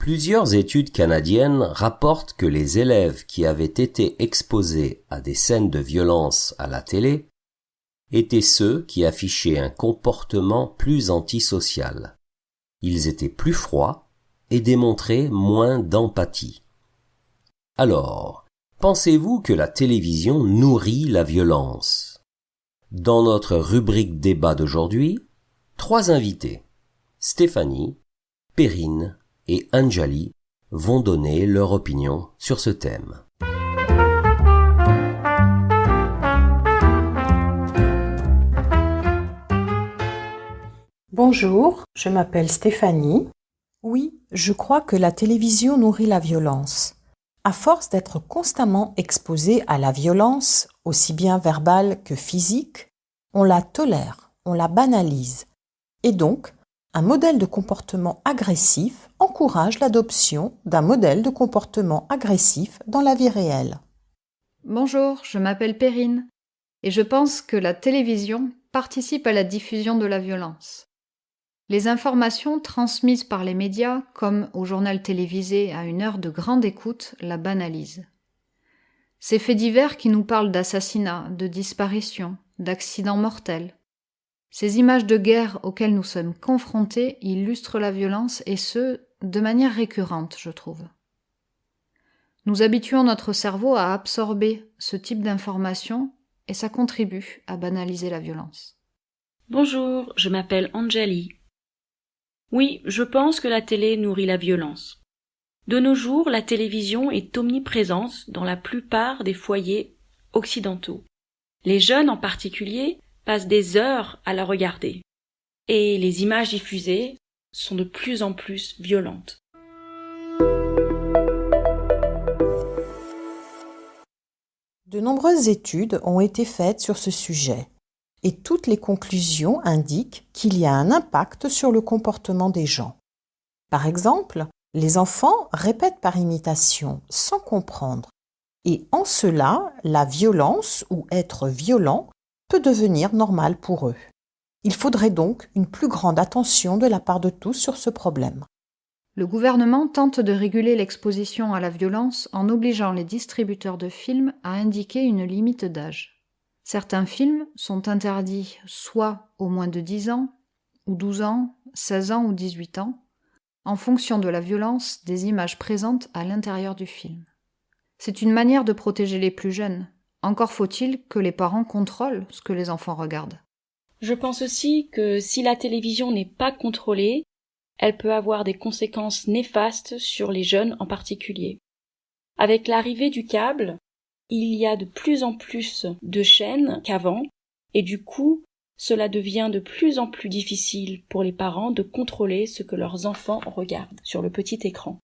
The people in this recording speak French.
Plusieurs études canadiennes rapportent que les élèves qui avaient été exposés à des scènes de violence à la télé étaient ceux qui affichaient un comportement plus antisocial. Ils étaient plus froids et démontraient moins d'empathie. Alors, pensez-vous que la télévision nourrit la violence? Dans notre rubrique débat d'aujourd'hui, 3 invités, Stéphanie, Perrine et Anjali, vont donner leur opinion sur ce thème. Bonjour, je m'appelle Stéphanie. Oui, je crois que la télévision nourrit la violence. À force d'être constamment exposé à la violence, aussi bien verbale que physique, on la tolère, on la banalise. Et donc, un modèle de comportement agressif encourage l'adoption d'un modèle de comportement agressif dans la vie réelle. Bonjour, je m'appelle Perrine et je pense que la télévision participe à la diffusion de la violence. Les informations transmises par les médias, comme au journal télévisé à une heure de grande écoute, la banalisent. Ces faits divers qui nous parlent d'assassinats, de disparitions, d'accidents mortels. Ces images de guerre auxquelles nous sommes confrontés illustrent la violence et ce, de manière récurrente, je trouve. Nous habituons notre cerveau à absorber ce type d'informations et ça contribue à banaliser la violence. Bonjour, je m'appelle Anjali. Oui, je pense que la télé nourrit la violence. De nos jours, la télévision est omniprésente dans la plupart des foyers occidentaux. Les jeunes en particulier passent des heures à la regarder. Et les images diffusées sont de plus en plus violentes. De nombreuses études ont été faites sur ce sujet et toutes les conclusions indiquent qu'il y a un impact sur le comportement des gens. Par exemple, les enfants répètent par imitation sans comprendre et en cela, la violence ou être violent peut devenir normal pour eux. Il faudrait donc une plus grande attention de la part de tous sur ce problème. Le gouvernement tente de réguler l'exposition à la violence en obligeant les distributeurs de films à indiquer une limite d'âge. Certains films sont interdits soit aux moins de 10 ans, ou 12 ans, 16 ans ou 18 ans, en fonction de la violence des images présentes à l'intérieur du film. C'est une manière de protéger les plus jeunes. Encore faut-il que les parents contrôlent ce que les enfants regardent. Je pense aussi que si la télévision n'est pas contrôlée, elle peut avoir des conséquences néfastes sur les jeunes en particulier. Avec l'arrivée du câble, il y a de plus en plus de chaînes qu'avant, et du coup, cela devient de plus en plus difficile pour les parents de contrôler ce que leurs enfants regardent sur le petit écran.